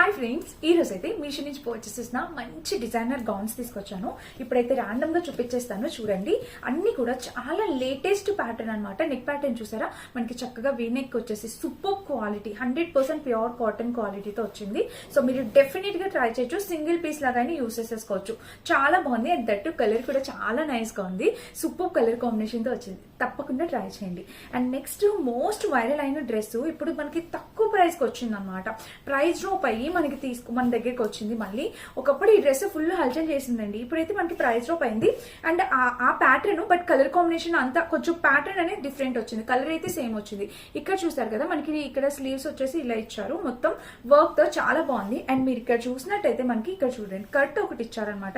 Hi friends, ఈ రోజు అయితే మీషో నుంచి పర్చేస్ చేసిన మంచి డిజైనర్ గౌన్స్ తీసుకొచ్చాను. ఇప్పుడైతే ర్యాండమ్ గా చూపించేస్తాను. చూడండి, అన్ని కూడా చాలా లేటెస్ట్ ప్యాటర్న్ అనమాట. నెక్ ప్యాటర్న్ చూసారా, మనకి చక్కగా వీ నెక్ వచ్చేసి సూపర్ క్వాలిటీ 100% ప్యూర్ కాటన్ క్వాలిటీతో వచ్చింది. సో మీరు డెఫినెట్ గా ట్రై చేయొచ్చు. సింగిల్ పీస్ లాగానే యూస్ చేసేసుకోవచ్చు. చాలా బాగుంది. అండ్ దట్ కలర్ కూడా చాలా నైస్ గా ఉంది. సూపర్ కలర్ కాంబినేషన్ తో వచ్చింది. తప్పకుండా ట్రై చేయండి. అండ్ నెక్స్ట్ మోస్ట్ వైరల్ అయిన డ్రెస్ ఇప్పుడు మనకి తక్కువ ప్రైస్ కి వచ్చింది అనమాట. ప్రైస్ డ్రాప్ అయ్యి మనకి మన దగ్గరికి వచ్చింది. మళ్ళీ ఒకప్పుడు ఈ డ్రెస్ ఫుల్ హల్చల్ చేసిందండి. ఇప్పుడైతే మనకి ప్రైస్ డ్రాప్ అయింది. అండ్ ఆ ప్యాటర్న్ బట్ కలర్ కాంబినేషన్ అంతా కొంచెం ప్యాటర్న్ అనేది డిఫరెంట్ వచ్చింది. కలర్ అయితే సేమ్ వచ్చింది. ఇక్కడ చూసారు కదా, మనకి ఇక్కడ స్లీవ్స్ వచ్చేసి ఇలా ఇచ్చారు. మొత్తం వర్క్ తో చాలా బాగుంది. అండ్ మీరు ఇక్కడ చూసినట్టయితే మనకి ఇక్కడ చూడండి, కట్ ఒకటి ఇచ్చారనమాట.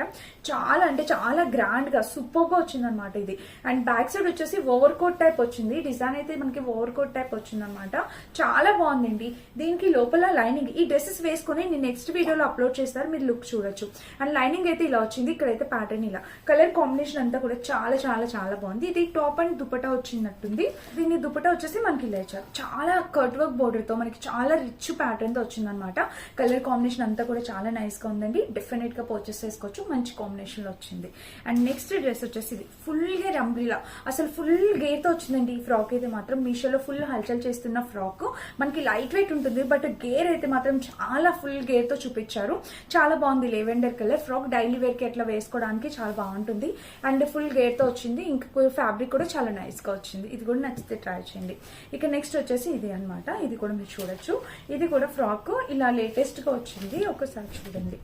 చాలా అంటే చాలా గ్రాండ్ గా సూపర్ గా వచ్చింది అనమాట ఇది. అండ్ బ్యాక్ సైడ్ వచ్చేసి ఓవర్ కోట్ టైప్ వచ్చింది. డిజైన్ అయితే మనకి ఓవర్ కోట్ టైప్ వచ్చింది అనమాట. చాలా బాగుందండి. దీనికి లోపల లైనింగ్, ఈ డ్రెస్సెస్ వేసుకుని నేను నెక్స్ట్ వీడియోలో అప్లోడ్ చేస్తారు, మీరు లుక్ చూడొచ్చు. అండ్ లైనింగ్ అయితే ఇలా వచ్చింది. ఇక్కడైతే ప్యాటర్న్ ఇలా, కలర్ కాంబినేషన్ అంతా కూడా చాలా చాలా చాలా బాగుంది. ఇది టాప్ అండ్ దుపట్టా వచ్చినట్టుంది. దీని దుపట్టా వచ్చేసి మనకి ఇలా ఇచ్చారు. చాలా కట్ వర్క్ బోర్డర్ తో మనకి చాలా రిచ్ ప్యాటర్న్ తో వచ్చింది అనమాట. కలర్ కాంబినేషన్ అంతా కూడా చాలా నైస్ గా ఉందండి. డెఫినెట్ గా పర్చేస్ చేసుకోవచ్చు. మంచి కాంబినేషన్ లో వచ్చింది. అండ్ నెక్స్ట్ డ్రెస్ వచ్చేసి ఇది ఫుల్ గా రంబ్రిలా, అసలు ఫుల్ గేర్ తో వచ్చిందండి. ఈ ఫ్రాక్ అయితే మాత్రం మీషోలో ఫుల్ హల్చల్ చేస్తున్న ఫ్రాక్. మనకి లైట్ వెయిట్ ఉంటుంది, బట్ గేర్ అయితే మాత్రం చాలా ఫుల్ గేర్ తో చూపించారు. చాలా బాగుంది. Lavender colour frock daily wear కి ఎట్లా వేసుకోవడానికి చాలా బాగుంటుంది. అండ్ ఫుల్ గేర్ తో వచ్చింది. ఇంకా ఫ్యాబ్రిక్ కూడా చాలా నైస్ గా వచ్చింది. ఇది కూడా నచ్చితే ట్రై చేయండి. ఇక నెక్స్ట్ వచ్చేసి ఇది అనమాట. ఇది కూడా మీరు చూడొచ్చు. ఇది కూడా ఫ్రాక్ ఇలా లేటెస్ట్ గా వచ్చింది. ఒకసారి చూడండి.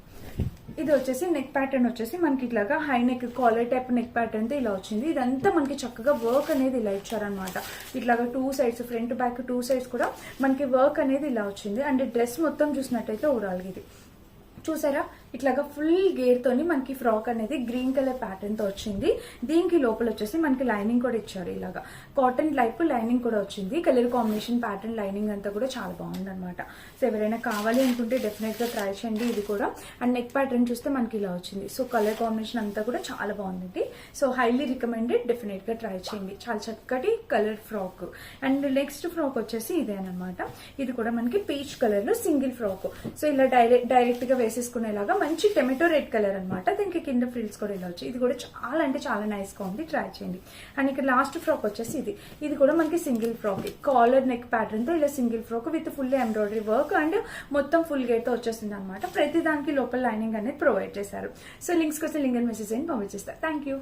ఇది వచ్చేసి నెక్ ప్యాటర్న్ వచ్చేసి మనకి ఇట్లాగా high neck collar type neck pattern తో ఇలా వచ్చింది. ఇదంతా మనకి చక్కగా వర్క్ అనేది ఇలా ఇచ్చారనమాట. ఇట్లాగా two sides, front back two sides కూడా మనకి వర్క్ అనేది ఇలా వచ్చింది. అండ్ డ్రెస్ మొత్తం చూసినట్టయితే ఓవరాల్ ఇది చూసారా, ఇట్లాగా ఫుల్ గేర్ తోని మనకి ఫ్రాక్ అనేది గ్రీన్ కలర్ ప్యాటర్న్ తో వచ్చింది. దీనికి లోపల వచ్చేసి మనకి లైనింగ్ కూడా ఇచ్చారు. ఇలాగా కాటన్ టైప్ లైనింగ్ కూడా వచ్చింది. కలర్ కాంబినేషన్ ప్యాటర్న్ లైనింగ్ అంతా కూడా చాలా బాగుంది అనమాట. సో ఎవరైనా కావాలి అనుకుంటే డెఫినెట్ గా ట్రై చేయండి. ఇది కూడా అండ్ నెక్ ప్యాటర్న్ చూస్తే మనకి ఇలా వచ్చింది. సో కలర్ కాంబినేషన్ అంతా కూడా చాలా బాగుంది. సో హైలీ రికమెండెడ్, డెఫినెట్ గా ట్రై చేయండి. చాలా చక్కటి colour frock. And next frock వచ్చేసి ఇదేనమాట. ఇది కూడా మనకి పీచ్ కలర్ లో సింగిల్ ఫ్రాక్. సో ఇలా డైరెక్ట్ గా వేసేసుకునేలాగా మంచి టొమాటో రెడ్ కలర్ అనమాట. దీనికి కింద ఫ్రిల్స్ కూడా ఇలా వచ్చి, ఇది కూడా చాలా అంటే చాలా నైస్ గా ఉంది. ట్రై చేయండి. అండ్ ఇక్కడ లాస్ట్ ఫ్రాక్ వచ్చేసి ఇది కూడా మనకి single frock, collar neck pattern తో ఇలా single frock with full embroidery work and మొత్తం ఫుల్ గేర్ తో వచ్చేసింది అనమాట. ప్రతి దానికి లోపల లైనింగ్ అనేది ప్రొవైడ్ చేశారు. సో లింక్స్ కోసం లింక్ అండ్ మెసేజ్ అని పంపించేస్తారు. Thank you.